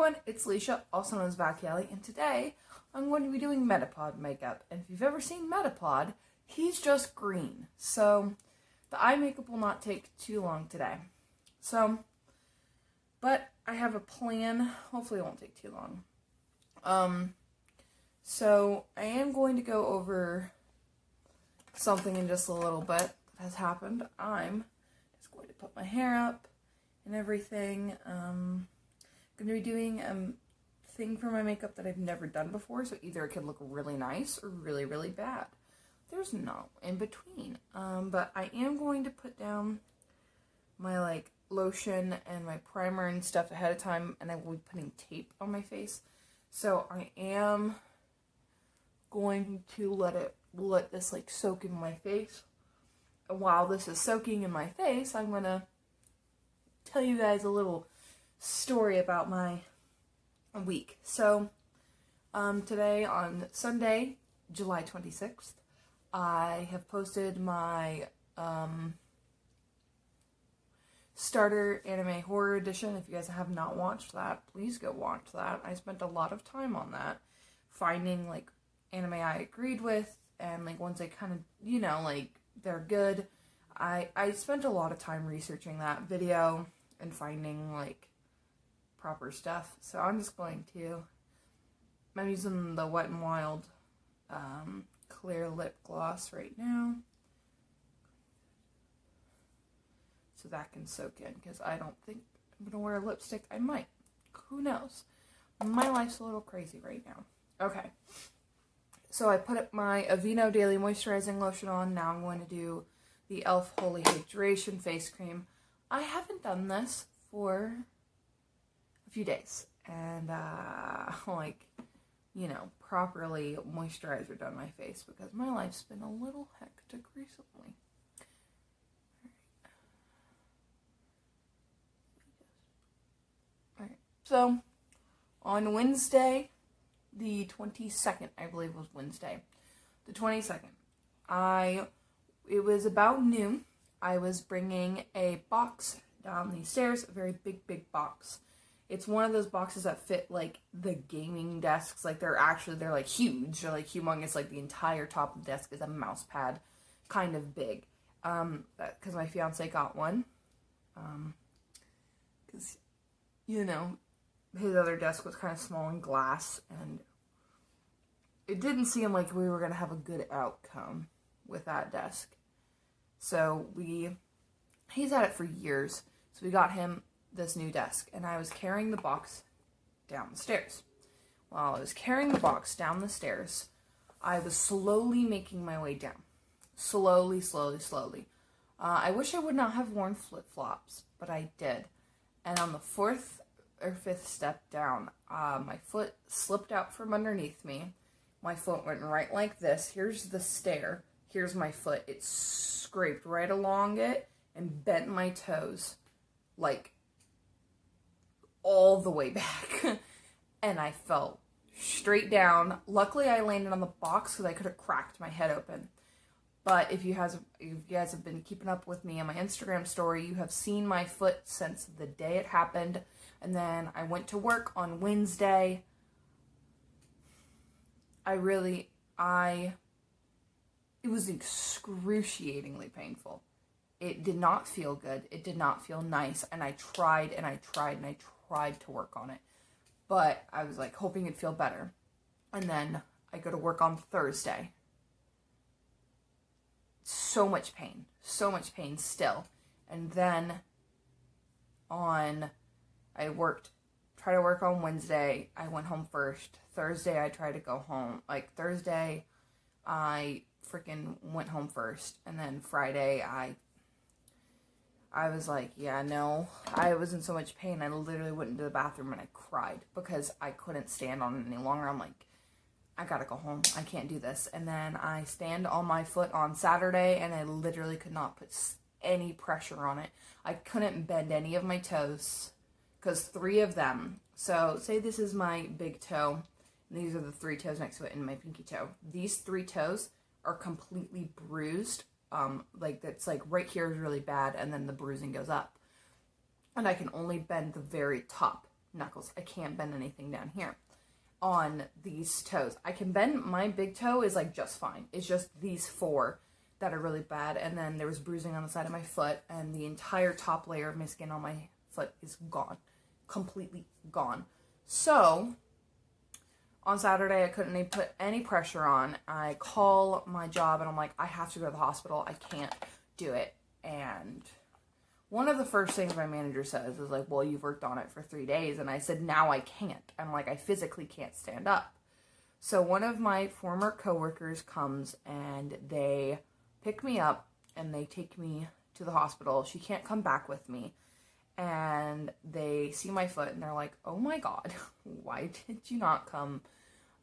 everyone, it's Leisha, also known as Vacchielli, and today I'm going to be doing Metapod makeup. And if you've ever seen Metapod, he's just green. So the eye makeup will not take too long today. But I have a plan. Hopefully it won't take too long. So I am going to go over something in just a little bit that has happened. I'm just going to put my hair up and everything. I'm going to be doing a thing for my makeup that I've never done before, so either it could look really nice or really, really bad. There's no in between. But I am going to put down my lotion and my primer and stuff ahead of time, and I will be putting tape on my face. So I am going to let this soak in my face. And while this is soaking in my face, I'm gonna tell you guys a little story about my week. So today on Sunday, July 26th, I have posted my starter anime horror edition. If you guys have not watched that, please go watch that. I spent a lot of time on that, finding anime I agreed with and ones I kind of, they're good. I spent a lot of time researching that video and finding proper stuff. So I'm using the Wet n Wild clear lip gloss right now, so that can soak in, because I don't think I'm gonna wear lipstick. I might, who knows. My life's a little crazy right now. Okay, so I put up my Aveeno Daily Moisturizing Lotion on. Now I'm going to do the e.l.f. Holy Hydration Face Cream. I haven't done this for a few days, and properly moisturize or done my face, because my life's been a little hectic recently. Alright, so on Wednesday, the 22nd, I believe was Wednesday, the 22nd, it was about noon. I was bringing a box down these stairs, a very big box. It's one of those boxes that fit the gaming desks. They're huge. They're humongous. The entire top of the desk is a mouse pad, kind of big. Because my fiance got one. Because, his other desk was kind of small and glass, and it didn't seem like we were going to have a good outcome with that desk. So he's had it for years. So we got him this new desk, and I was carrying the box down the stairs. While I was carrying the box down the stairs, I was slowly making my way down. Slowly. I wish I would not have worn flip-flops, but I did. And on the 4th or 5th step down, my foot slipped out from underneath me. My foot went right like this. Here's the stair. Here's my foot. It scraped right along it and bent my toes all the way back. And I fell straight down. Luckily, I landed on the box because I could have cracked my head open. But if you guys have been keeping up with me on my Instagram story, you have seen my foot since the day it happened. And then I went to work on Wednesday. It was excruciatingly painful. It did not feel good. It did not feel nice. And I tried to work on it. But I was hoping it'd feel better. And then I go to work on Thursday. So much pain still. And then tried to work on Wednesday. I went home first. Thursday I tried to go home. Thursday I freaking went home first. And then Friday I was yeah, no. I was in so much pain, I literally went into the bathroom and I cried because I couldn't stand on it any longer. I'm I gotta go home. I can't do this. And then I stand on my foot on Saturday, and I literally could not put any pressure on it. I couldn't bend any of my toes, because 3 of them, so say this is my big toe, and these are the 3 toes next to it and my pinky toe. These 3 toes are completely bruised. That's right here is really bad, and then the bruising goes up. And I can only bend the very top. knuckles. I can't bend anything down here on these toes. I can bend, my big toe is like just fine. It's just these 4 that are really bad. And then there was bruising on the side of my foot, and the entire top layer of my skin on my foot is gone. Completely gone. So on Saturday, I couldn't put any pressure on. I call my job and I'm like, I have to go to the hospital. I can't do it. And one of the first things my manager says is like, well, you've worked on it for 3 days. And I said, now I can't. I'm like, I physically can't stand up. So one of my former coworkers comes and they pick me up and they take me to the hospital. She can't come back with me. And they see my foot and they're like, oh my God, why did you not come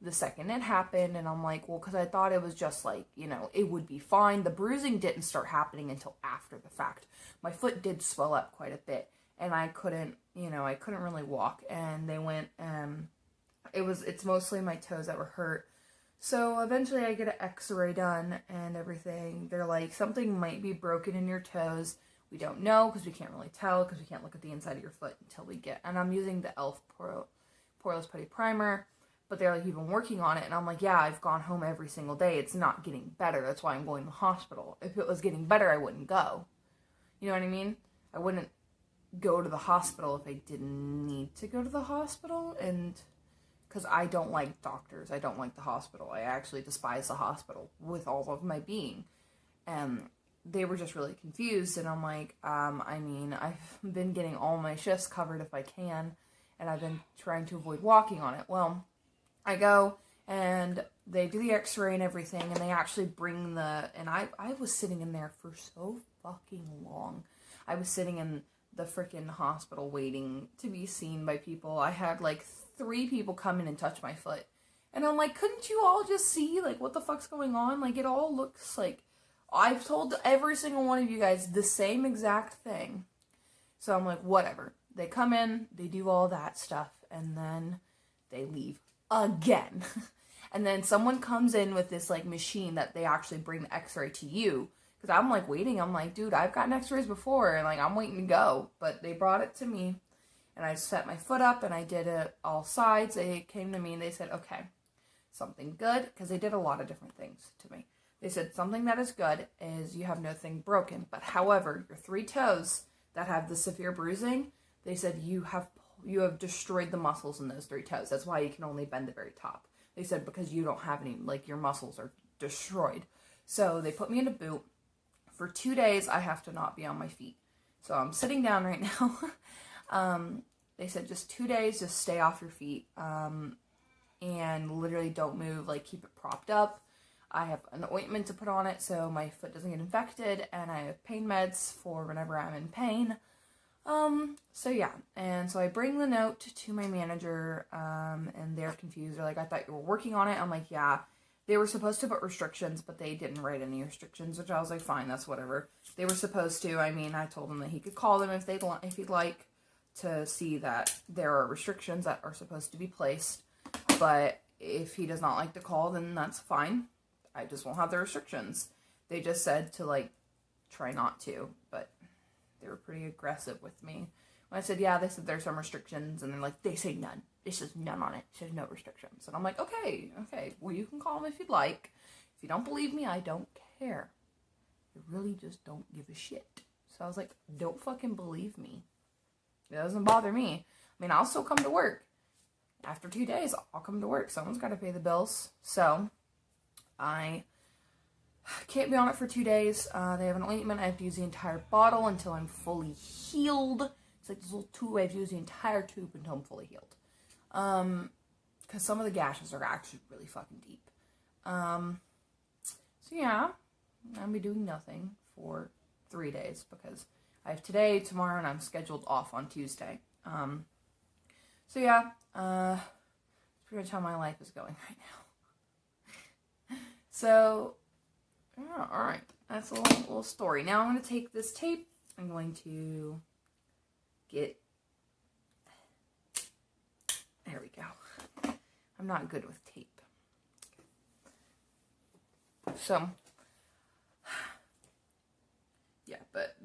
the second it happened? And I'm like, well, because I thought it was just like, you know, it would be fine. The bruising didn't start happening until after the fact. My foot did swell up quite a bit and I couldn't really walk. And they went, it's mostly my toes that were hurt. So eventually I get an x-ray done and everything. They're like, something might be broken in your toes. We don't know because we can't really tell because we can't look at the inside of your foot until we get, and I'm using the e.l.f. Poreless Putty Primer, but they're like, you've been working on it. And I'm like, yeah, I've gone home every single day. It's not getting better. That's why I'm going to the hospital. If it was getting better, I wouldn't go. You know what I mean? I wouldn't go to the hospital if I didn't need to go to the hospital. And because I don't like doctors. I don't like the hospital. I actually despise the hospital with all of my being. And they were just really confused, and I'm like, I mean, I've been getting all my shifts covered if I can, and I've been trying to avoid walking on it. Well, I go, and they do the x-ray and everything, and they actually bring and I was sitting in there for so fucking long. I was sitting in the freaking hospital waiting to be seen by people. I had like 3 people come in and touch my foot, and I'm like, couldn't you all just see, like, what the fuck's going on? Like, it all looks like, I've told every single one of you guys the same exact thing. So I'm like, whatever. They come in, they do all that stuff, and then they leave again. And then someone comes in with this, like, machine that they actually bring the x-ray to you. Because I'm, like, waiting. I'm like, dude, I've gotten x-rays before, and, like, I'm waiting to go. But they brought it to me, and I set my foot up, and I did it all sides. They came to me, and they said, okay, something good, because they did a lot of different things to me. They said something that is good is you have nothing broken, but however, your 3 toes that have the severe bruising, they said you have destroyed the muscles in those 3 toes. That's why you can only bend the very top. They said because you don't have any, like, your muscles are destroyed. So they put me in a boot. For 2 days, I have to not be on my feet. So I'm sitting down right now. They said just 2 days, just stay off your feet, and literally don't move, like, keep it propped up. I have an ointment to put on it so my foot doesn't get infected, and I have pain meds for whenever I'm in pain. So yeah, and so I bring the note to my manager, and they're confused. They're like, I thought you were working on it. I'm like, yeah, they were supposed to put restrictions, but they didn't write any restrictions, which I was like, fine, that's whatever. They were supposed to. I mean, I told him that he could call them if he'd like to see that there are restrictions that are supposed to be placed, but if he does not like to call, then that's fine. I just won't have the restrictions. They just said to, like, try not to, but they were pretty aggressive with me. When I said, yeah, they said there's some restrictions, and they're like, they say none. It says none on it. It says no restrictions. And I'm like, okay, well, you can call them if you'd like. If you don't believe me, I don't care. I really just don't give a shit. So I was like, don't fucking believe me. It doesn't bother me. I mean, I'll still come to work. After 2 days, I'll come to work. Someone's got to pay the bills. So I can't be on it for 2 days. They have an ointment. I have to use the entire bottle until I'm fully healed. It's like this little tube. I have to use the entire tube until I'm fully healed. Because some of the gashes are actually really fucking deep. So yeah, I'll be doing nothing for 3 days because I have today, tomorrow, and I'm scheduled off on Tuesday. So yeah, that's pretty much how my life is going right now. So, yeah, alright, that's a little story. Now I'm going to take this tape, I'm going to get, there we go. I'm not good with tape. So, yeah, but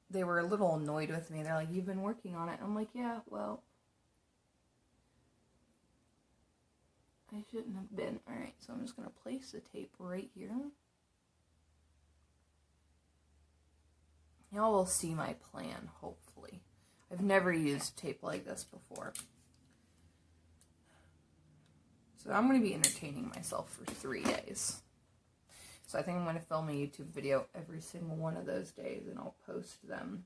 they were a little annoyed with me. They're like, you've been working on it. I'm like, yeah, well, I shouldn't have been. Alright, so I'm just going to place the tape right here. Y'all will see my plan, hopefully. I've never used tape like this before. So I'm going to be entertaining myself for 3 days. So I think I'm going to film a YouTube video every single one of those days, and I'll post them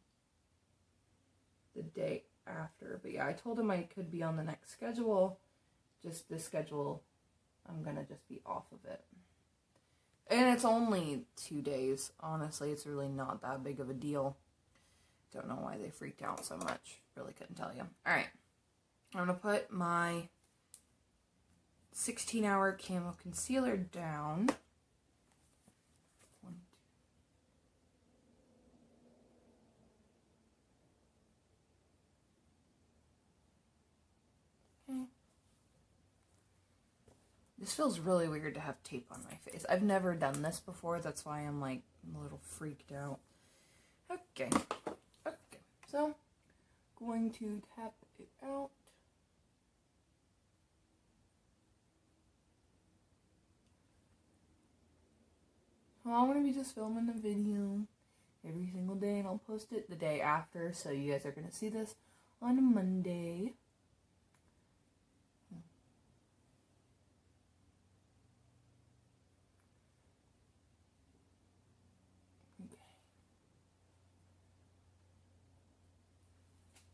the day after. But yeah, I told him I could be on the next schedule. Just this schedule, I'm going to just be off of it. And it's only 2 days. Honestly, it's really not that big of a deal. Don't know why they freaked out so much. Really couldn't tell you. Alright. I'm going to put my 16-hour camo concealer down. Okay. This feels really weird to have tape on my face. I've never done this before. That's why I'm like a little freaked out. Okay. Okay. So, going to tap it out. Well, I'm going to be just filming a video every single day, and I'll post it the day after, so you guys are going to see this on a Monday. Okay.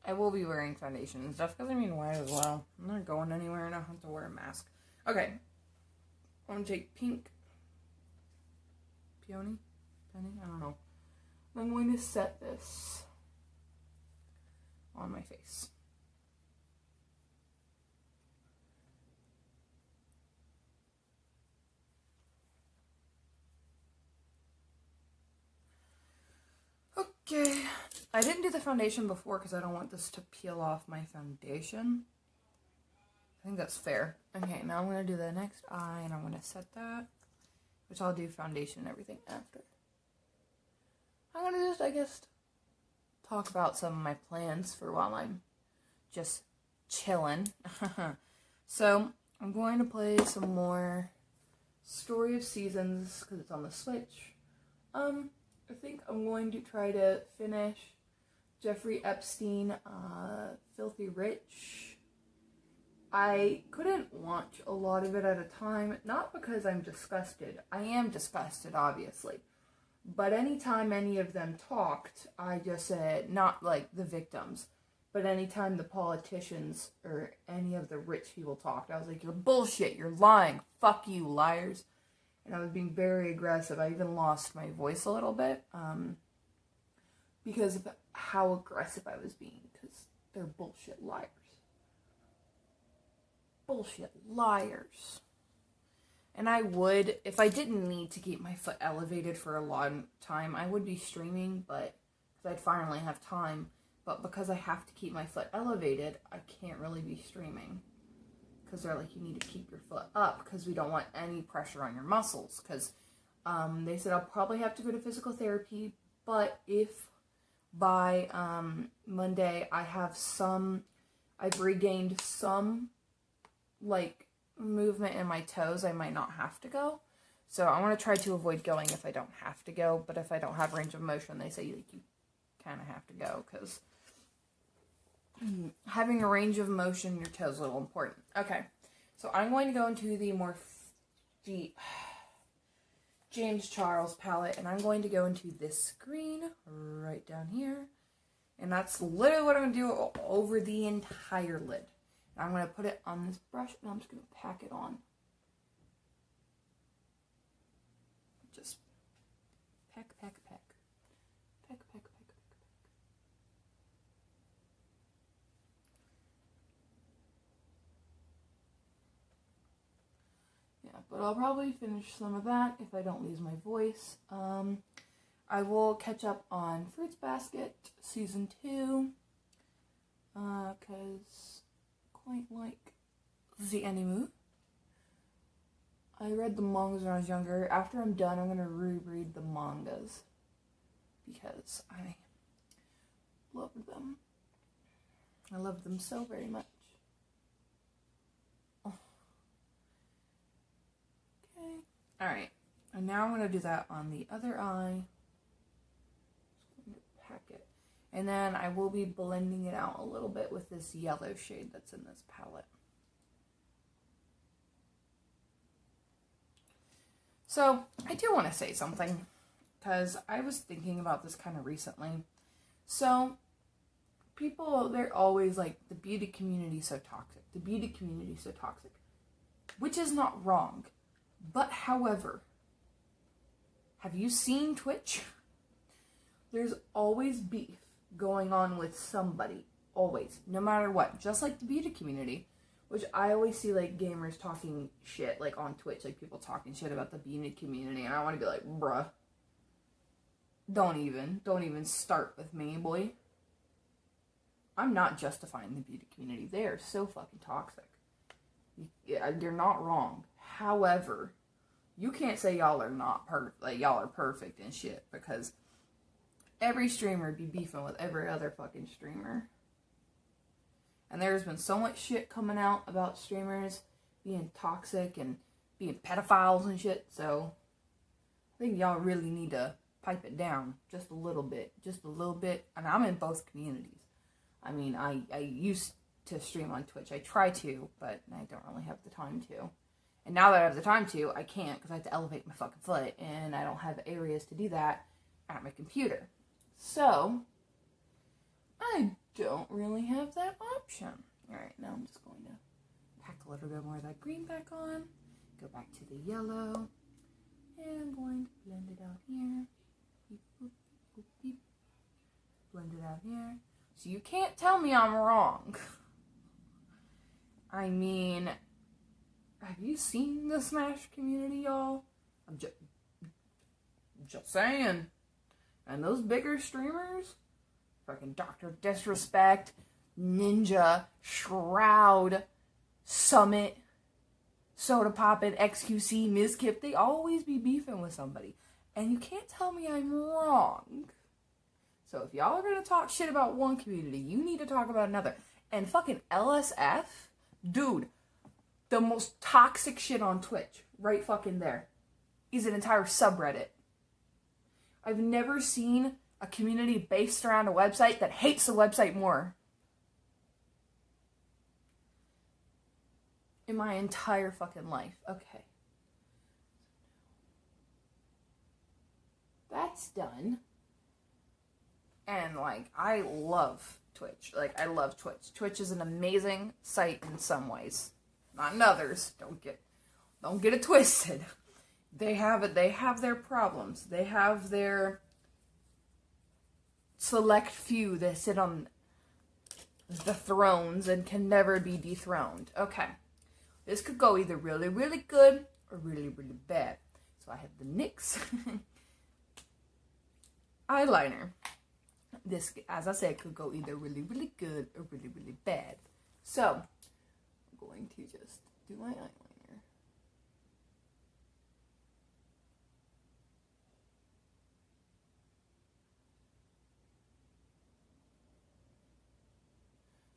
I will be wearing foundation and stuff, because I mean, why as well? I'm not going anywhere, and I don't have to wear a mask. Okay. I'm going to take pink. Peony? Penny? I don't know. I'm going to set this on my face. Okay. I didn't do the foundation before because I don't want this to peel off my foundation. I think that's fair. Okay, now I'm going to do the next eye, and I'm going to set that. Which I'll do foundation and everything after. I'm going to just, I guess, talk about some of my plans for while I'm just chilling. So, I'm going to play some more Story of Seasons, because it's on the Switch. I think I'm going to try to finish Jeffrey Epstein, Filthy Rich. I couldn't watch a lot of it at a time, not because I'm disgusted. I am disgusted, obviously. But anytime any of them talked, I just said, not like the victims, but anytime the politicians or any of the rich people talked, I was like, you're bullshit, you're lying, fuck you, liars. And I was being very aggressive. I even lost my voice a little bit, because of how aggressive I was being, because they're bullshit liars. Bullshit liars. And I would, if I didn't need to keep my foot elevated for a long time, I would be streaming, but because I'd finally have time. But because I have to keep my foot elevated, I can't really be streaming. Because they're like, you need to keep your foot up, because we don't want any pressure on your muscles. Because they said I'll probably have to go to physical therapy, but if by Monday I've regained some like movement in my toes, I might not have to go. So I want to try to avoid going if I don't have to go. But if I don't have range of motion, they say like you kind of have to go, because having a range of motion in your toes is a little important. Okay, so I'm going to go into the more deep James Charles palette, and I'm going to go into this green right down here, and that's literally what I'm going to do over the entire lid. I'm going to put it on this brush, and I'm just going to pack it on. Just peck, peck, peck. Peck, peck, peck, peck, peck. Yeah, but I'll probably finish some of that if I don't lose my voice. I will catch up on Fruits Basket Season 2. Because quite like the anime. I read the mangas when I was younger. After I'm done, I'm going to reread the mangas, because I loved them. I loved them so very much. Oh. And now I'm going to do that on the other eye. Just going to pack it. And then I will be blending it out a little bit with this yellow shade that's in this palette. So, I do want to say something, because I was thinking about this kind of recently. So, people, they're always like, the beauty community is so toxic. The beauty community is so toxic. Which is not wrong. But, however, have you seen Twitch? There's always beef going on with somebody. Always. No matter what. Just like the beauty community. Which I always see, like, gamers talking shit, like, on Twitch. Like, people talking shit about the beauty community. And I want to be like, bruh. Don't even start with me, boy. I'm not justifying the beauty community. They are so fucking toxic. You're not wrong. However, you can't say y'all are not perfect, like y'all are perfect and shit, because every streamer be beefing with every other fucking streamer. And there's been so much shit coming out about streamers being toxic and being pedophiles and shit, so I think y'all really need to pipe it down just a little bit. And I'm in both communities. I mean, I used to stream on Twitch. I try to, but I don't really have the time to. And now that I have the time to, I can't, because I have to elevate my fucking foot, and I don't have areas to do that at my computer. So, I don't really have that option. Alright, now I'm just going to pack a little bit more of that green back on, go back to the yellow, and I'm going to blend it out here. Beep, boop, boop, beep. Blend it out here. So you can't tell me I'm wrong. I mean, have you seen the Smash community, y'all? I'm just saying. And those bigger streamers, fucking Dr. Disrespect, Ninja, Shroud, Summit, Soda Poppin', XQC, Mizkip, they always be beefing with somebody. And you can't tell me I'm wrong. So if y'all are going to talk shit about one community, you need to talk about another. And fucking LSF, dude, the most toxic shit on Twitch, right fucking there, is an entire subreddit. I've never seen a community based around a website that hates the website more in my entire fucking life. Okay. That's done. And, like, I love Twitch. Like, I love Twitch. Twitch is an amazing site in some ways. Not in others. Don't get it twisted. They have their problems. They have their select few that sit on the thrones and can never be dethroned. Okay. This could go either really, really good or really, really bad. So I have the NYX eyeliner. This, as I said, could go either really, really good or really, really bad. So, I'm going to just do my eyeliner.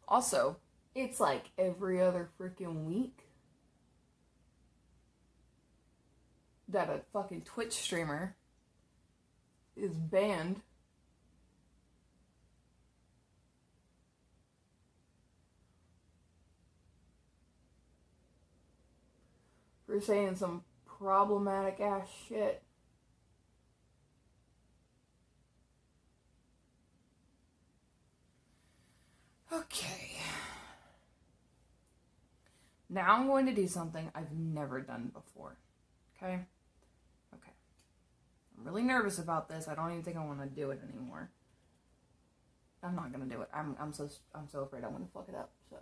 Also, it's like every other freaking week that a fucking Twitch streamer is banned for saying some problematic ass shit. Okay. Now I'm going to do something I've never done before. Okay? Okay. I'm really nervous about this. I don't even think I want to do it anymore. I'm not going to do it. I'm so afraid I'm going to fuck it up, so.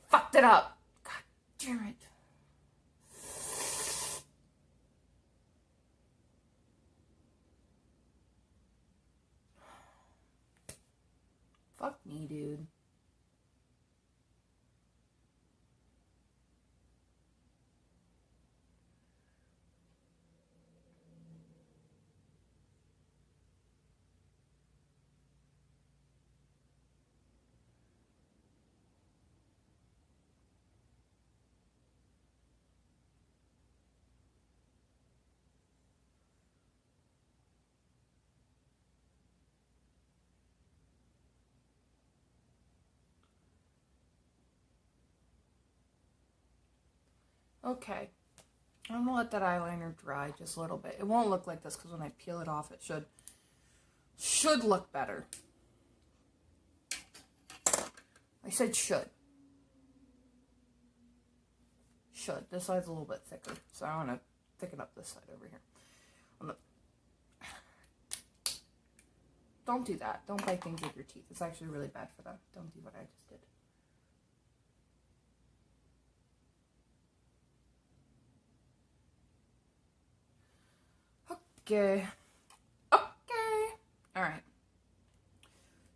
Fucked it up. God damn it. Fuck me, dude. Okay. I'm gonna let that eyeliner dry just a little bit. It won't look like this because when I peel it off, it should look better. I said should. Should. This side's a little bit thicker, so I want to thicken up this side over here. Don't do that. Don't bite things with your teeth. It's actually really bad for them. Don't do what I just did. Okay. Okay. Alright.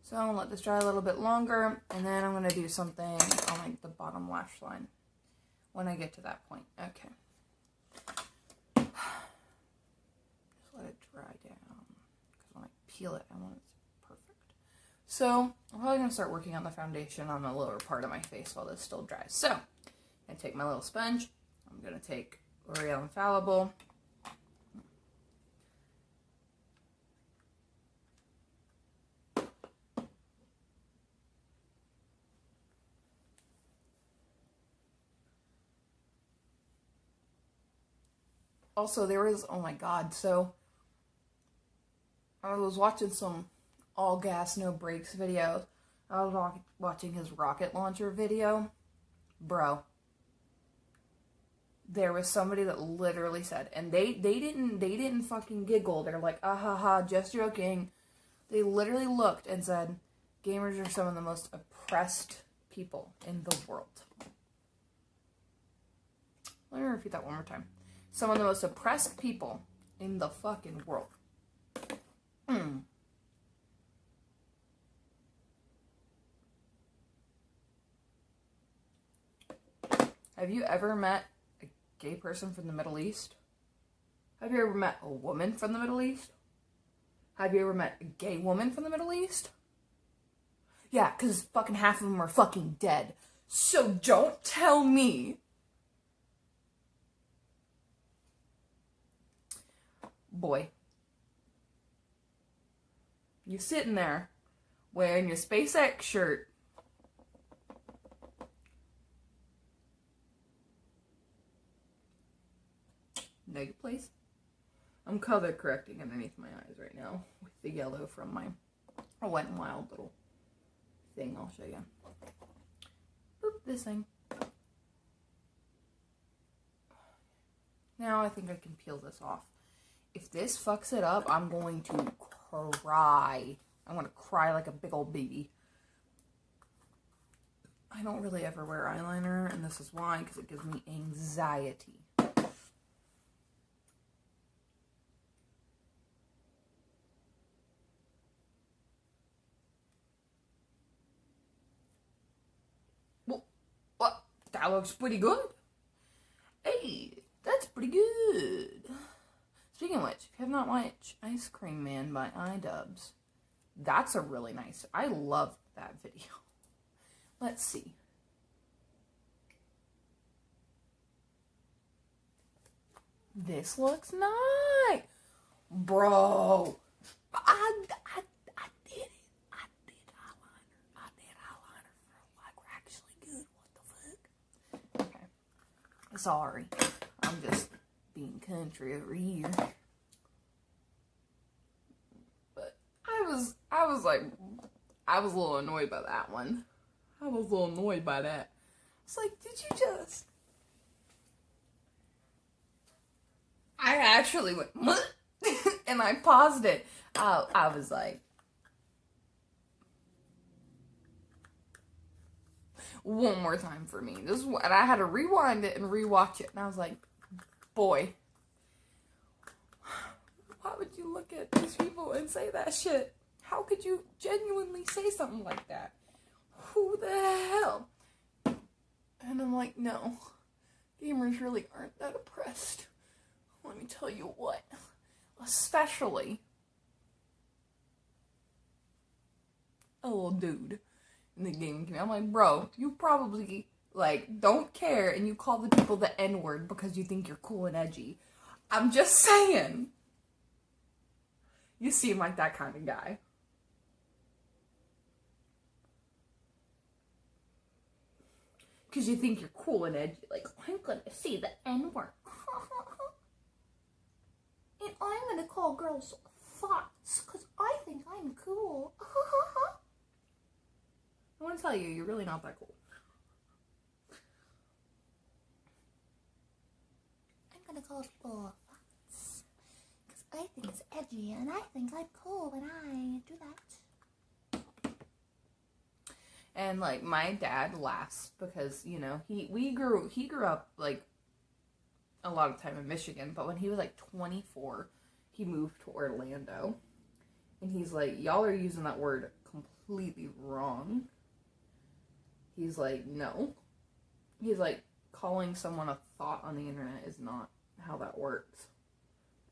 So I'm going to let this dry a little bit longer, and then I'm going to do something on like the bottom lash line when I get to that point. Okay. Just let it dry down, because when I peel it, I want it to be perfect. So I'm probably going to start working on the foundation on the lower part of my face while this still dries. So I'm going to take my little sponge. I'm going to take L'Oreal Infallible. Also, there was, oh my god, so I was watching some all gas, no brakes video. I was watching his rocket launcher video. Bro. There was somebody that literally said, and they didn't fucking giggle. They're like, ah ha ha, just joking. They literally looked and said, gamers are some of the most oppressed people in the world. Let me repeat that one more time. Some of the most oppressed people in the fucking world. Have you ever met a gay person from the Middle East? Have you ever met a woman from the Middle East? Have you ever met a gay woman from the Middle East? Yeah, because fucking half of them are fucking dead. So don't tell me. Boy. You sitting there wearing your SpaceX shirt. Know your place. I'm color correcting underneath my eyes right now with the yellow from my Wet n Wild little thing. I'll show you. Boop, this thing. Now I think I can peel this off. If this fucks it up, I'm going to cry. I'm going to cry like a big old baby. I don't really ever wear eyeliner, and this is why, because it gives me anxiety. Well, that looks pretty good. Hey, that's pretty good. Speaking of which, if you have not watched Ice Cream Man by iDubbbz, that's a really nice, I love that video. Let's see. This looks nice. Bro. I did it. I did eyeliner. I did eyeliner for like actually good. What the fuck? Okay. Sorry. I'm just being country over here. But I was a little annoyed by that one. I was a little annoyed by that. It's like, did you just... I actually went, and I paused it. I was like, one more time for me. This is what, and I had to rewind it and rewatch it, and I was like, boy, why would you look at these people and say that shit? How could you genuinely say something like that? Who the hell? And I'm like, no, gamers really aren't that oppressed. Let me tell you what, especially a little dude in the gaming community. I'm like, bro, you probably, like, don't care and you call the people the N-word because you think you're cool and edgy. I'm just saying. You seem like that kind of guy. Because you think you're cool and edgy. Like, I'm gonna say the N-word. And I'm gonna call girls thoughts because I think I'm cool. I want to tell you, you're really not that cool. I'm gonna call people thoughts because I think it's edgy and I think I'm cool when I do that. And like my dad laughs because, you know, he grew up like a lot of time in Michigan, but when he was like 24, he moved to Orlando. And he's like, y'all are using that word completely wrong. He's like, no. He's like, calling someone a thought on the internet is not how that works.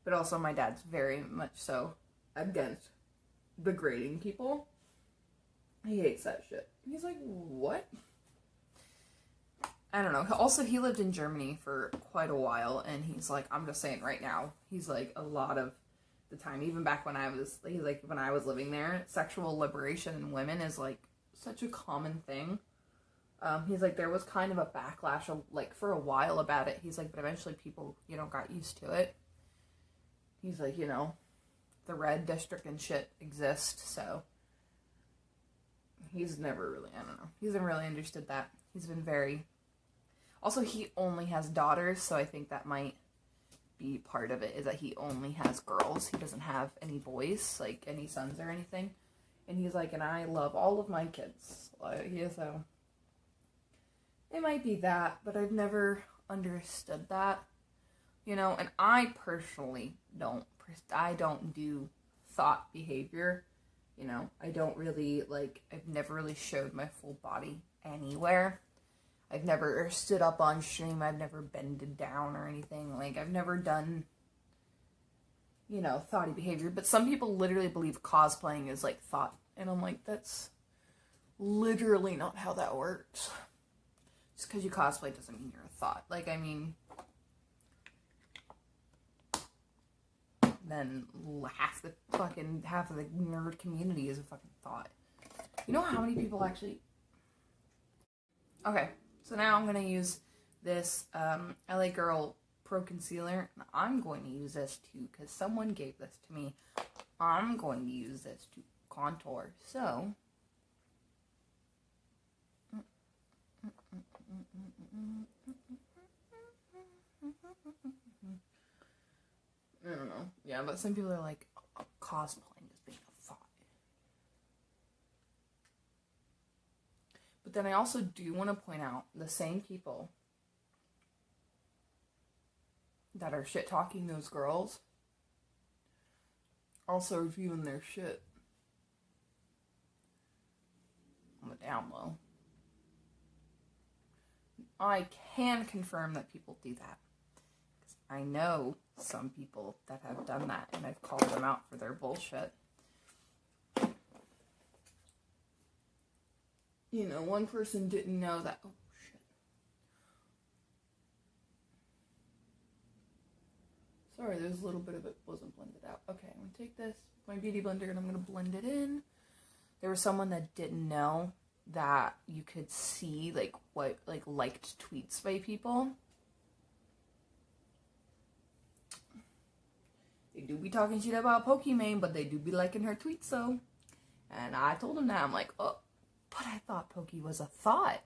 But also my dad's very much so against degrading people. He hates that shit. He's like, what? I don't know. Also, he lived in Germany for quite a while, and he's like, I'm just saying right now, he's like, a lot of the time, even back when I was, he's like, when I was living there, sexual liberation in women is like such a common thing. He's like, there was kind of a backlash of, like, for a while about it. He's like, but eventually people, you know, got used to it. He's like, you know, the red district and shit exists, so he's never really, I don't know, he hasn't really understood that. He's been very, also he only has daughters, so I think that might be part of it, is that he only has girls. He doesn't have any boys, like any sons or anything. And he's like, and I love all of my kids. Like, yeah, so it might be that, but I've never understood that, you know. And I personally don't do thought behavior, you know. I don't really, like, I've never really showed my full body anywhere. I've never stood up on stream. I've never bended down or anything. Like, I've never done, you know, thoughty behavior. But some people literally believe cosplaying is, like, thought. And I'm like, that's literally not how that works. Just because you cosplay doesn't mean you're a thought. Like, I mean, then half of the nerd community is a fucking thought. You know how many people actually... Okay, so now I'm going to use this LA Girl Pro Concealer. And I'm going to use this too, because someone gave this to me. I'm going to use this to contour. So... I don't know. Yeah, but some people are like, oh, cosplaying is being a thought. But then I also do want to point out the same people that are shit-talking those girls also reviewing their shit on the down low. I can confirm that people do that. I know some people that have done that, and I've called them out for their bullshit. You know, one person didn't know that... Oh, shit. Sorry, there's a little bit of it wasn't blended out. Okay, I'm going to take this, my beauty blender, and I'm going to blend it in. There was someone that didn't know that you could see, like, what, like, liked tweets by people. They do be talking shit about Pokimane, but they do be liking her tweets, though. And I told him that. I'm like, oh, but I thought Poki was a thought.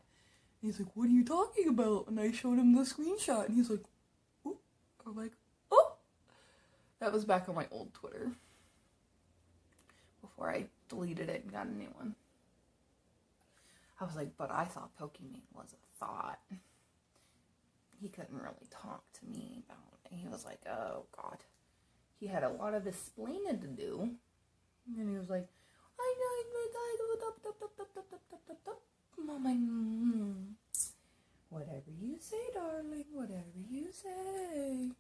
And he's like, what are you talking about? And I showed him the screenshot, and he's like, oh. I'm like, oh. That was back on my old Twitter. Before I deleted it and got a new one. I was like, but I thought Pokimane was a thought. He couldn't really talk to me about it. He was like, oh, God. He had a lot of explaining to do. And he was like, I'm like, whatever you say, darling, whatever you say.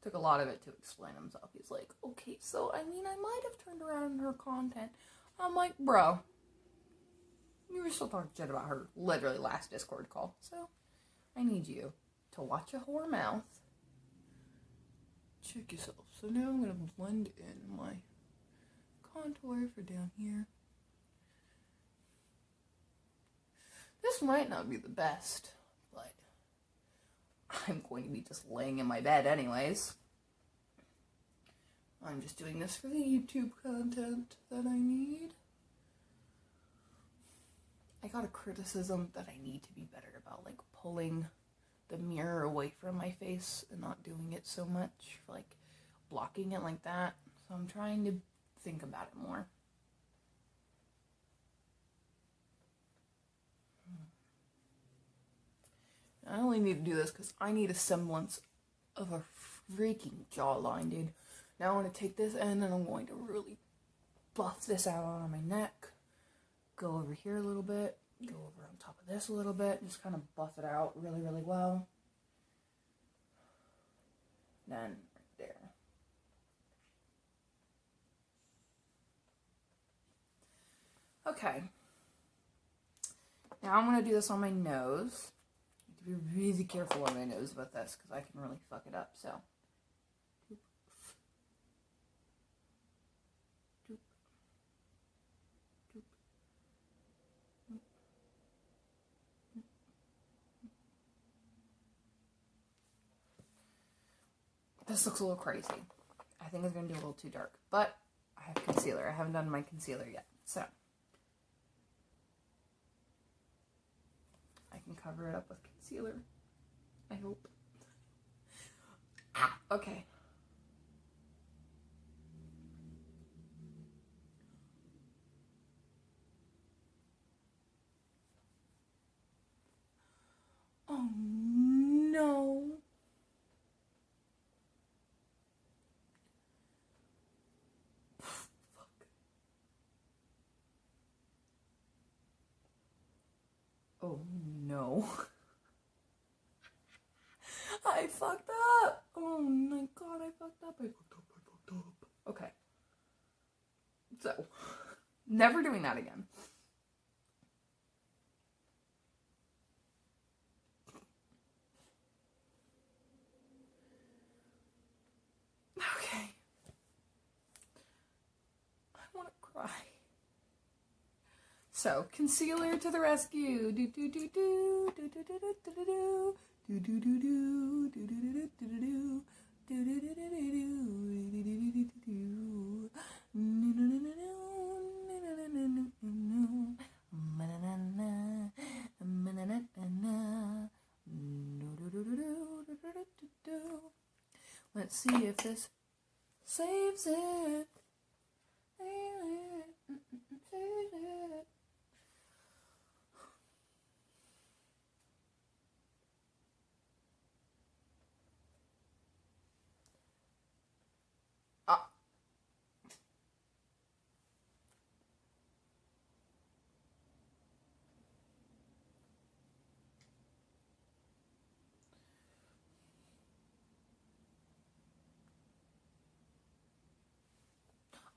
Took a lot of it to explain himself. He's like, okay, so, I mean, I might have turned around in her content. I'm like, bro, you were still talking shit about her literally last Discord call. So, I need you to watch a whore mouth. Check yourself. So now I'm going to blend in my contour for down here. This might not be the best, but I'm going to be just laying in my bed anyways. I'm just doing this for the YouTube content that I need. I got a criticism that I need to be better about, like, pulling the mirror away from my face and not doing it so much, like, blocking it like that. So I'm trying to think about it more. I only need to do this because I need a semblance of a freaking jawline, dude. Now I want to take this end and I'm going to really buff this out on my neck. Go over here a little bit. Go over on top of this a little bit. Just kind of buff it out really, really well. Then right there. Okay. Now I'm going to do this on my nose. I have to be really careful on my nose about this because I can really fuck it up, so. This looks a little crazy. I think it's going to do a little too dark, but I have concealer. I haven't done my concealer yet, so. I can cover it up with concealer. I hope. Okay. Oh no. Fuck. Oh no. I fucked up. Oh my god, I fucked up. Okay. So, never doing that again. Okay. I want to cry. So, concealer to the rescue. Do do do do do do do do do do. Do do do do do do do do do do do do Let's see if this saves it.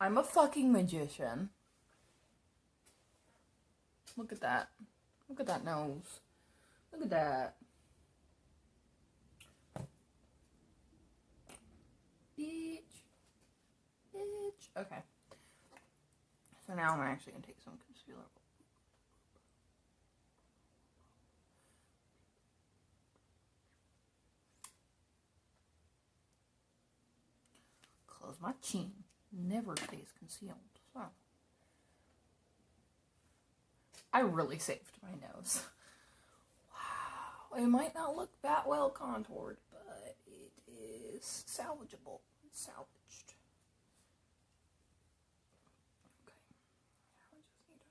I'm a fucking magician. Look at that. Look at that nose. Look at that. Bitch. Bitch. Okay. So now I'm actually going to take some concealer. Close my chin. Never stays concealed. So. I really saved my nose. Wow. It might not look that well contoured, but it is salvageable. It's salvaged. Okay. Now I just need to...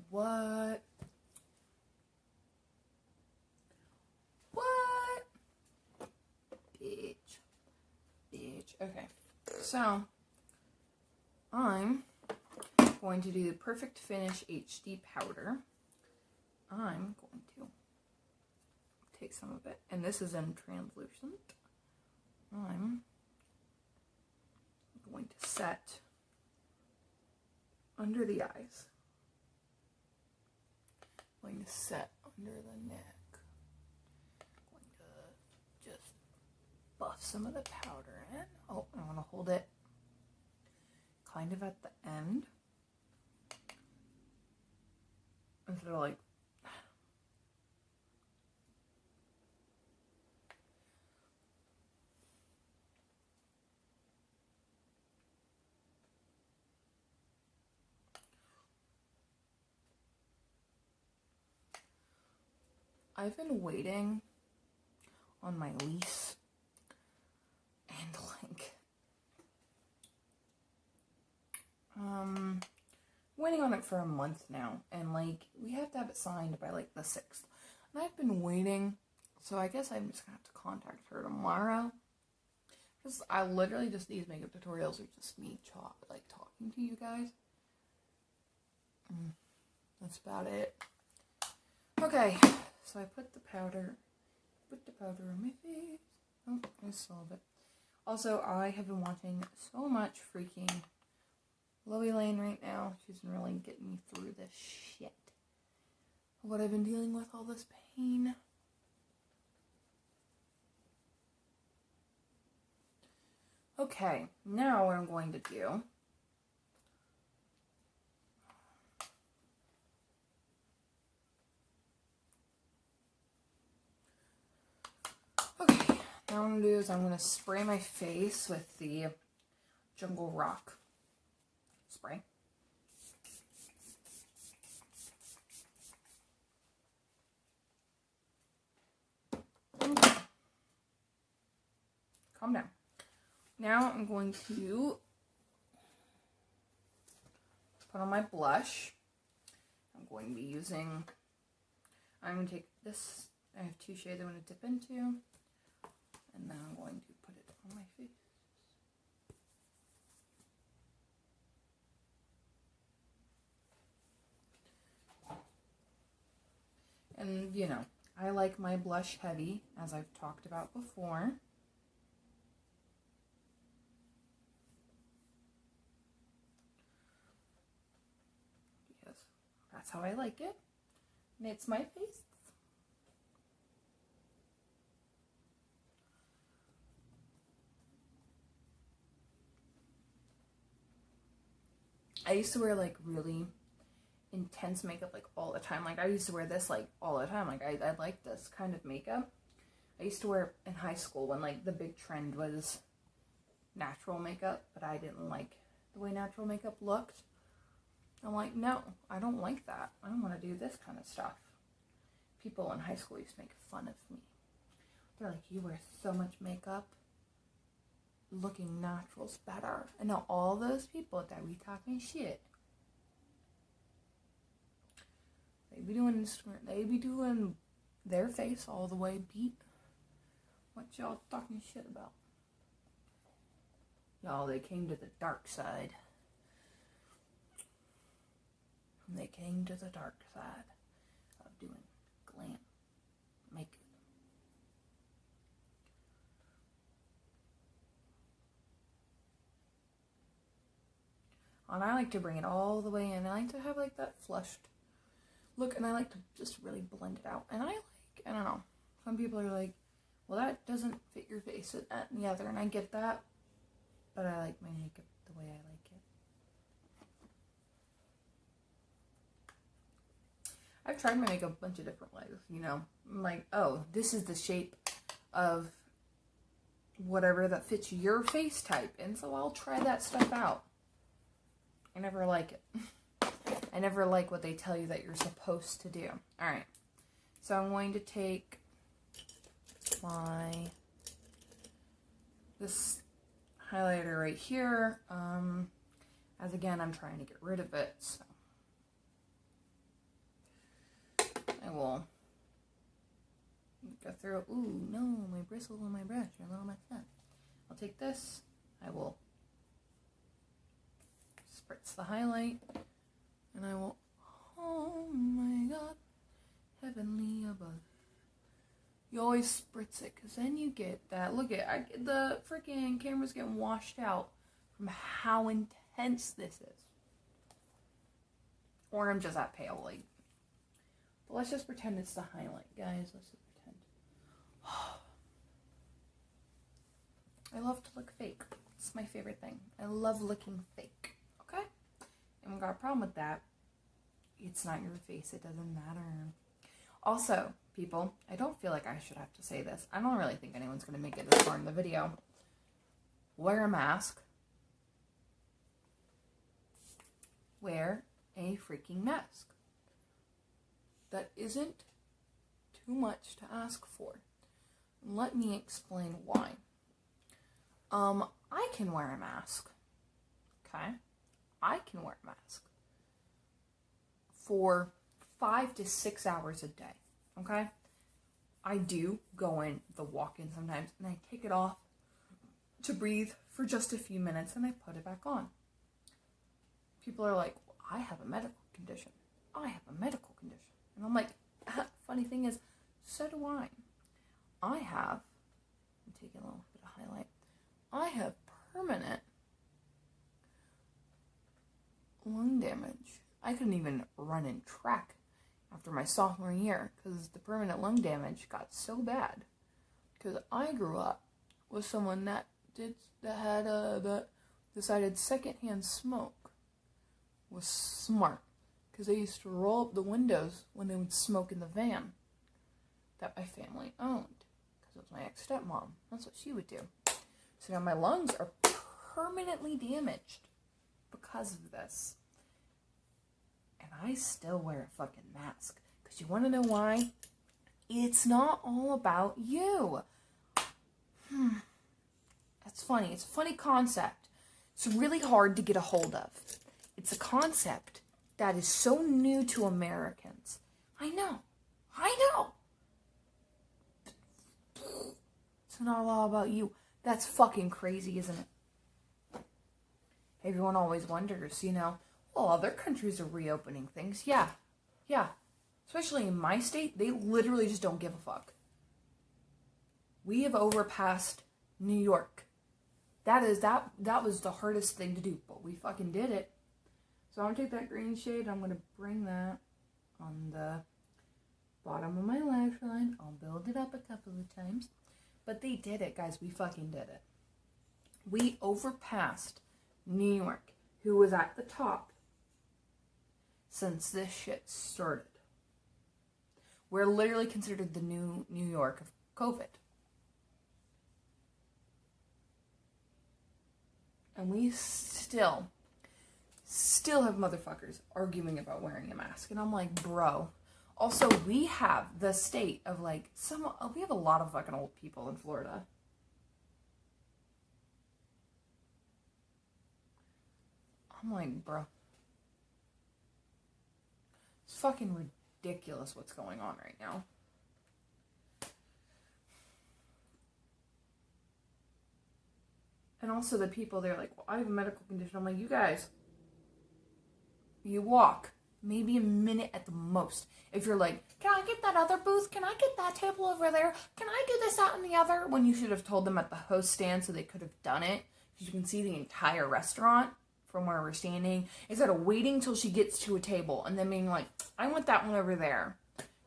What? What? Bitch. Bitch. Okay. So, I'm going to do the Perfect Finish HD powder. I'm going to take some of it, and this is in translucent. I'm going to set under the eyes. set under the neck. I'm going to just buff some of the powder in. Oh, I want to hold it kind of at the end. Instead of like, I've been waiting on my lease and like waiting on it for a month now, and like we have to have it signed by like the 6th, and I've been waiting, so I guess I'm just gonna have to contact her tomorrow, because I literally just, these makeup tutorials are just me talking to you guys. That's about it. Okay, so I put the powder on my face. Oh, I solved it. Also, I have been watching so much freaking Loey Lane right now. She's been really getting me through this shit. What I've been dealing with, all this pain. Okay, now what I'm going to do. Okay, now what I'm going to do is I'm going to spray my face with the Jungle Rock spray. Okay. Calm down. Now I'm going to put on my blush. I'm going to be using, I'm going to take this, I have 2 shades I'm going to dip into, and then I'm going to put it on my face. And, you know, I like my blush heavy, as I've talked about before. Because that's how I like it. And it's my face. I used to wear like really intense makeup like all the time. Like I used to wear this like all the time. Like I like this kind of makeup. I used to wear in high school when like the big trend was natural makeup, but I didn't like the way natural makeup looked. I'm like, no, I don't like that. I don't want to do this kind of stuff. People in high school used to make fun of me. They're like, you wear so much makeup, looking natural's better. And now all those people that we talking shit, they be doing their face all the way beat. What y'all talking shit about? Y'all, they came to the dark side. They came to the dark side of doing glam makeup. And I like to bring it all the way in. I like to have like that flushed look, and I like to just really blend it out. And I don't know, some people are like, well, that doesn't fit your face, that and the other, and I get that, but I like my makeup the way I like it. I've tried my makeup a bunch of different ways, you know. I'm like, oh, this is the shape of whatever that fits your face type, and so I'll try that stuff out. I never like it. I never like what they tell you that you're supposed to do. Alright, so I'm going to take this highlighter right here, as again, I'm trying to get rid of it, so I will go through. Ooh, no, my bristles on my brush are a little messed up. I'll take this, I will spritz the highlight, and I will, oh my god, heavenly above. You always spritz it, because then you get that, look at, the freaking camera's getting washed out from how intense this is. Or I'm just that pale, like, But let's just pretend it's the highlight, guys. Let's just pretend. I love to look fake. It's my favorite thing. I love looking fake. Okay? And we got a problem with that. It's not your face. It doesn't matter. Also, people, I don't feel like I should have to say this. I don't really think anyone's going to make it this far in the video. Wear a mask. Wear a freaking mask. That isn't too much to ask for. Let me explain why. I can wear a mask. Okay? I can wear a mask for 5 to 6 hours a day. Okay? I do go in the walk-in sometimes and I take it off to breathe for just a few minutes and I put it back on. People are like, well, I have a medical condition. I have a medical condition. And I'm like, funny thing is, so do I. I have, I'm taking a little bit of highlight. I have permanent lung damage. I couldn't even run in track after my sophomore year because the permanent lung damage got so bad. Because I grew up with someone that decided secondhand smoke was smart because they used to roll up the windows when they would smoke in the van that my family owned because it was my ex-stepmom. That's what she would do. So now my lungs are permanently damaged because of this. And I still wear a fucking mask. Because you want to know why? It's not all about you. That's funny. It's a funny concept. It's really hard to get a hold of. It's a concept that is so new to Americans. I know. It's not all about you. That's fucking crazy, isn't it? Everyone always wonders, well, other countries are reopening things. Yeah. Especially in my state, they literally just don't give a fuck. We have overpassed New York. That was the hardest thing to do, but we fucking did it. So I'm gonna take that green shade, I'm gonna bring that on the bottom of my lash line. I'll build it up a couple of times. But they did it, guys. We fucking did it. We overpassed New York, who was at the top since this shit started. We're literally considered the new New York of COVID. And we still have motherfuckers arguing about wearing a mask. And I'm like, bro. Also, we have the state of we have a lot of fucking old people in Florida. I'm like, bro. It's fucking ridiculous what's going on right now. And also the people, they're like, well, I have a medical condition. I'm like, you guys, you walk maybe a minute at the most. If you're like, can I get that other booth? Can I get that table over there? Can I do this, that, and the other? When you should have told them at the host stand so they could have done it. You can see the entire restaurant from where we're standing. Instead of waiting till she gets to a table and then being like, I want that one over there.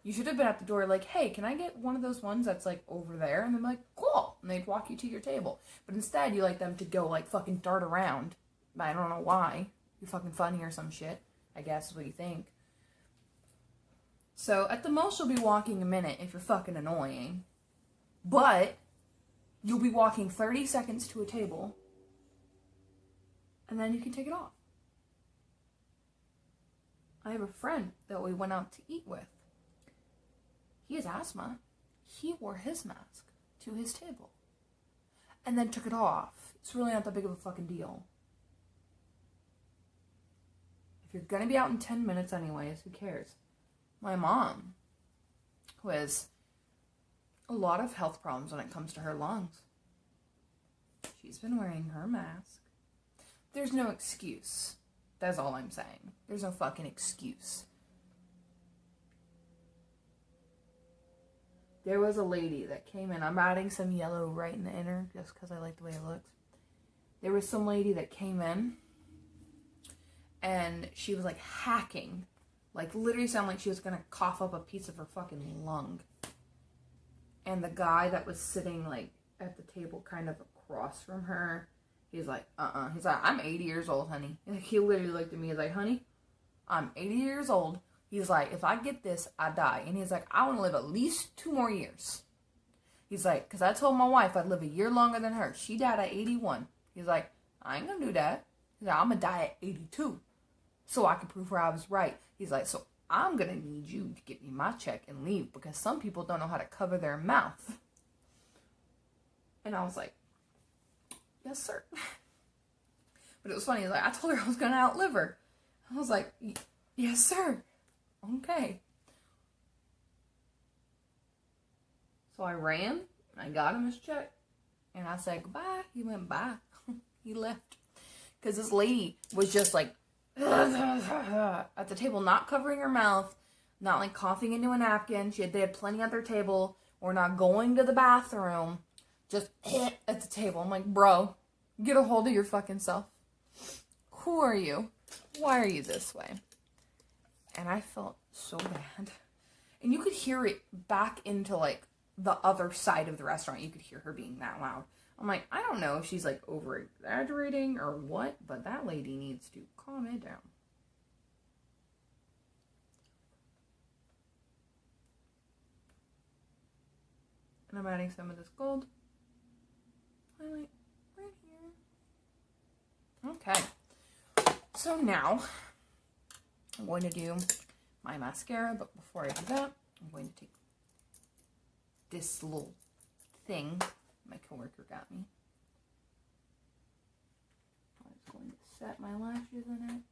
You should have been at the door like, hey, can I get one of those ones that's over there? And then like, cool. And they'd walk you to your table. But instead, you like them to go fucking dart around. I don't know why. You're fucking funny or some shit. I guess is what you think. So, at the most, you'll be walking a minute if you're fucking annoying. But, you'll be walking 30 seconds to a table. And then you can take it off. I have a friend that we went out to eat with. He has asthma. He wore his mask to his table. And then took it off. It's really not that big of a fucking deal. If you're going to be out in 10 minutes anyways, who cares? My mom, who has a lot of health problems when it comes to her lungs, she's been wearing her mask. There's no excuse. That's all I'm saying. There's no fucking excuse. There was a lady that came in. I'm adding some yellow right in the inner just because I like the way it looks. There was some lady that came in and she was hacking Like, literally sounded like she was going to cough up a piece of her fucking lung. And the guy that was sitting, like, at the table kind of across from her, he's like, He's like, I'm 80 years old, honey. And he literally looked at me. He's like, honey, I'm 80 years old. He's like, if I get this, I die. And he's like, I want to live at least 2 more years. He's like, because I told my wife I'd live a year longer than her. She died at 81. He's like, I ain't going to do that. He's like, I'm going to die at 82. So I can prove her I was right. He's like, so I'm going to need you to get me my check and leave. Because some people don't know how to cover their mouth. And I was like, yes, sir. But it was funny. Like, I told her I was going to outlive her. I was like, yes, sir. Okay. So I ran. I got him his check. And I said goodbye. He went bye. He left. Because this lady was just like, at the table, not covering her mouth, not like coughing into a napkin. They had plenty at their table, or not going to the bathroom, just at the table. I'm like, bro, get a hold of your fucking self. Who are you? Why are you this way? And I felt so bad. And you could hear it back into like the other side of the restaurant. You could hear her being that loud. I'm like, I don't know if she's like over exaggerating or what, but that lady needs to calm it down. And I'm adding some of this gold highlight right here. Okay. So now I'm going to do my mascara, but before I do that, I'm going to take this little thing my coworker got me. I'm just going to set my lashes in it.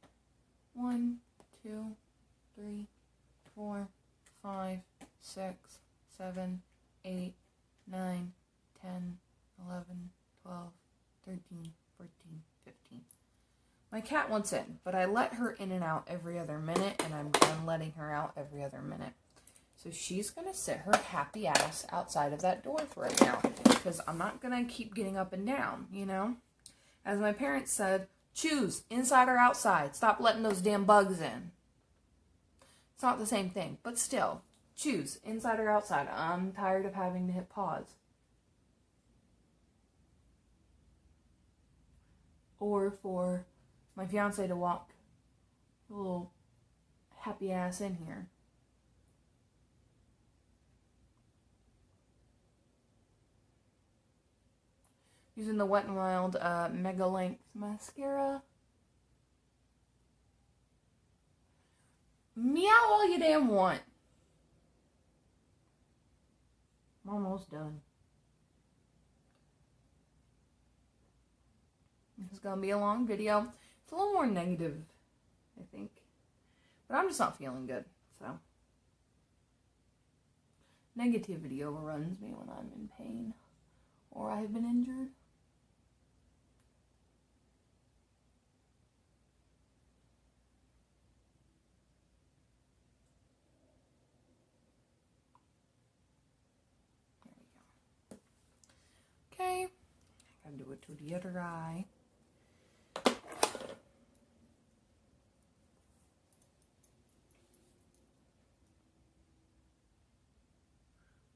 1, 2, 3, 4, 5, 6, 7, 8, 9, 10, 11, 12, 13, 14, 15. My cat wants in, but I let her in and out every other minute, and I'm done letting her out every other minute. So she's going to sit her happy ass outside of that door for right now, because I'm not going to keep getting up and down, you know? As my parents said, choose inside or outside. Stop letting those damn bugs in. It's not the same thing, but still, choose inside or outside. I'm tired of having to hit pause. Or for my fiance to walk a little happy ass in here. Using the Wet n Wild Mega Length Mascara. Meow all you damn want. I'm almost done. This is going to be a long video. It's a little more negative, I think. But I'm just not feeling good, so. Negativity overruns me when I'm in pain or I have been injured. Okay, I gotta do it to the other eye.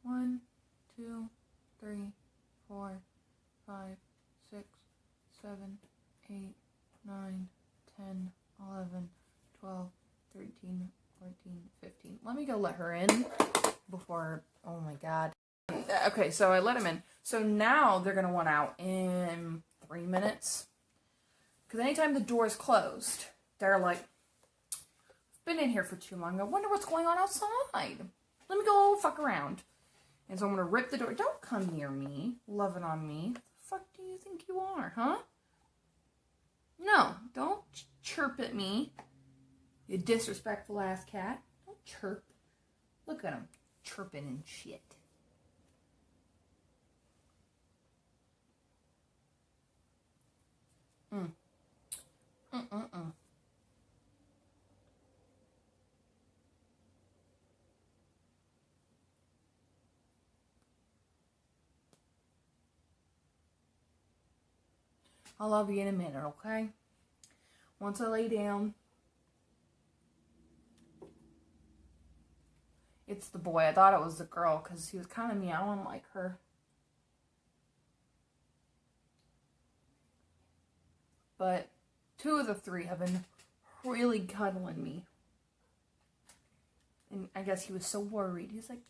One, 2, 3, 4, 5, 6, 7, 8, 9, 10, 11, 12, 13, 14, 15. Let me go let her in before, oh my god. Okay, so I let him in. So now they're going to want out in 3 minutes. Because anytime the door is closed, they're like, I've been in here for too long. I wonder what's going on outside. Let me go fuck around. And so I'm going to rip the door. Don't come near me, loving on me. What the fuck do you think you are, huh? No, don't chirp at me, you disrespectful ass cat. Don't chirp. Look at him, chirping and shit. I'll love you in a minute, okay? Once I lay down, It's the boy. I thought it was the girl because he was kind of meowing like her. But 2 of the 3 have been really cuddling me. And I guess he was so worried. He's like,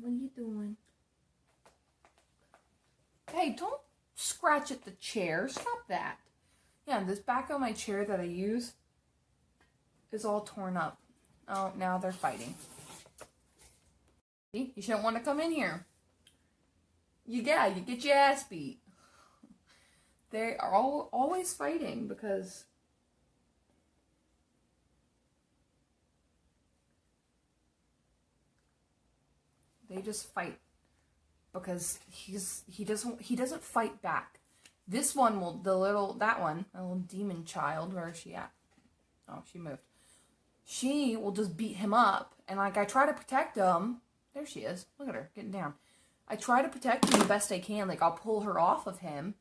what are you doing? Hey, don't scratch at the chair. Stop that. Yeah, this back of my chair that I use is all torn up. Oh, now they're fighting. See? You shouldn't want to come in here. You get your ass beat. They are always fighting because they just fight because he doesn't fight back. This one will that little demon child, where is she at? Oh, she moved. She will just beat him up, and like I try to protect him. There she is. Look at her getting down. I try to protect him the best I can. Like I'll pull her off of him,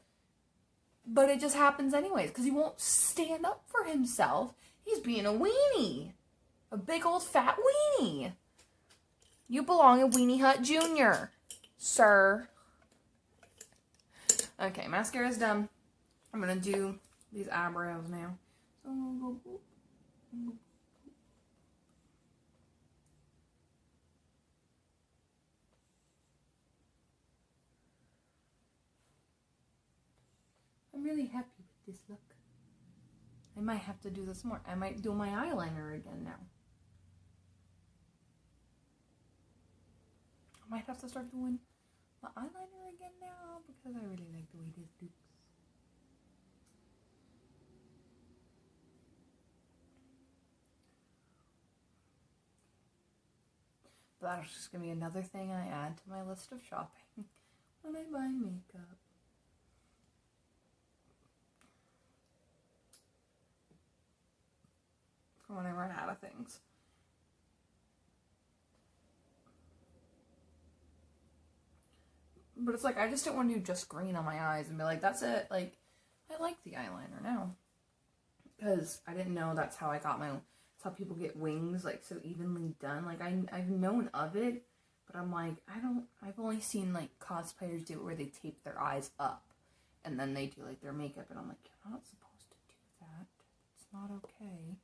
but it just happens anyways because he won't stand up for himself. He's being a weenie, a big old fat weenie. You belong in Weenie Hut Jr., sir. Okay, mascara's done. I'm gonna do these eyebrows now. So I'm gonna go. I'm really happy with this look. I might have to do this more. I might do my eyeliner again now. I might have to start doing my eyeliner again now because I really like the way this looks. That's just going to be another thing I add to my list of shopping when I buy makeup. For when I run out of things. But it's like, I just didn't want to do just green on my eyes and be like, that's it. Like, I like the eyeliner now. Because I didn't know that's how I got that's how people get wings, like, so evenly done. Like, I've known of it, but I'm like, I've only seen, like, cosplayers do it where they tape their eyes up. And then they do, like, their makeup. And I'm like, you're not supposed to do that. It's not okay.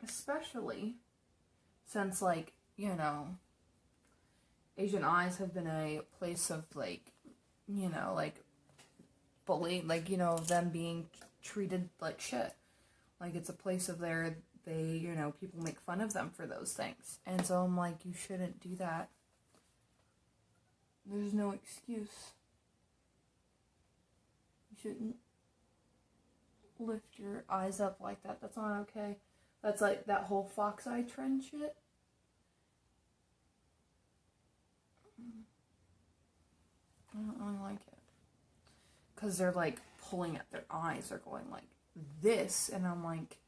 Especially since, like, you know, Asian eyes have been a place of, like, you know, like, bullying, like, you know, them being treated like shit. Like, it's a place of you know, people make fun of them for those things. And so I'm like, you shouldn't do that. There's no excuse. You shouldn't lift your eyes up like that. That's not okay. That's like that whole fox eye trend shit. I don't really like it. Because they're like pulling at their eyes. They're going like this. And I'm like,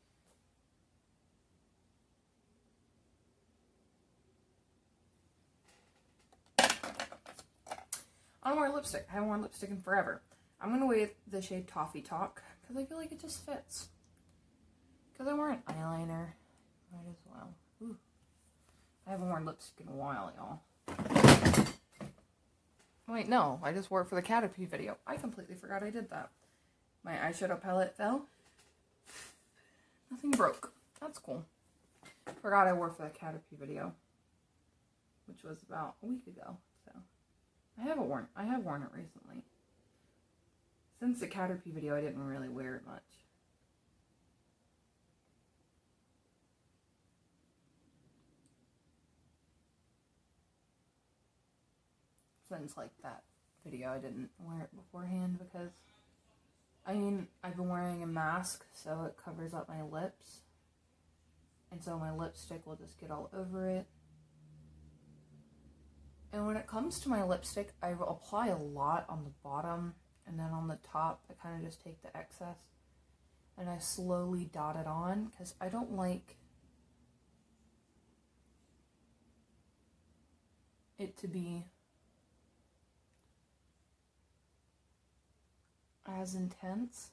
I don't wear lipstick. I haven't worn lipstick in forever. I'm going to wear the shade Toffee Talk. Because I feel like it just fits. Because I'm wearing eyeliner. Might as well. Ooh. I haven't worn lipstick in a while, y'all. Wait, no. I just wore it for the Caterpie video. I completely forgot I did that. My eyeshadow palette fell. Nothing broke. That's cool. Forgot I wore it for the Caterpie video. Which was about a week ago. So I have worn it recently. Since the Caterpie video, I didn't really wear it much. Since like that video, I didn't wear it beforehand because, I mean, I've been wearing a mask so it covers up my lips, and so my lipstick will just get all over it. And when it comes to my lipstick, I apply a lot on the bottom, and then on the top I kind of just take the excess and I slowly dot it on because I don't like it to be as intense.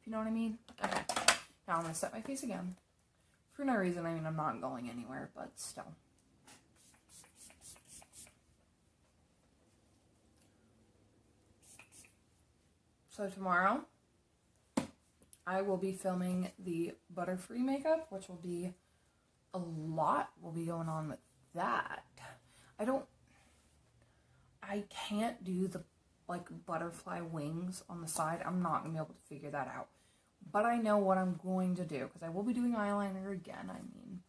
You know what I mean? Okay. Now I'm going to set my face again. For no reason, I mean, I'm not going anywhere, but still. So tomorrow, I will be filming the Butterfree makeup, which will be a lot will be going on with that. I can't do the like butterfly wings on the side. I'm not going to be able to figure that out. But I know what I'm going to do, because I will be doing eyeliner again. I mean,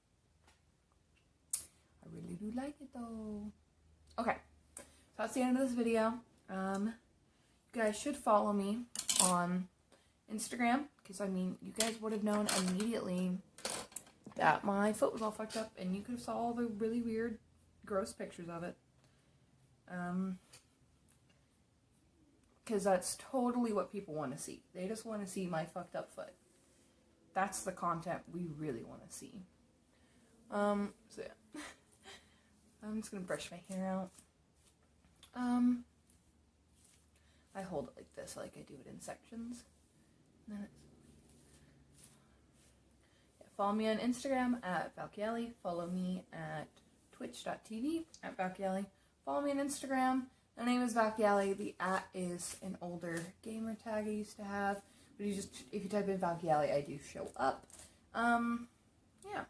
I really do like it though. Okay, so that's the end of this video. You guys should follow me on Instagram, because I mean, you guys would have known immediately that my foot was all fucked up, and you could have saw all the really weird, gross pictures of it. Because that's totally what people want to see. They just want to see my fucked up foot. That's the content we really want to see. So yeah. I'm just gonna brush my hair out. I hold it like this, like I do it in sections. And then follow me on Instagram at Valkyali. Follow me at twitch.tv at Valkyali. Follow me on Instagram. My name is Valkyali. The @ is an older gamer tag I used to have. But if you type in Valkyali, I do show up. Yeah.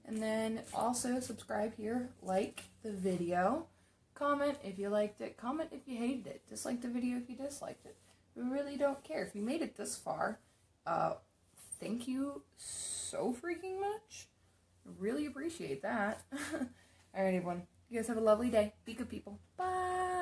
And then also subscribe here, like the video, comment if you liked it, comment if you hated it, dislike the video if you disliked it. We really don't care. If you made it this far, thank you so freaking much. Really appreciate that. Alright everyone, you guys have a lovely day. Be good people. Bye!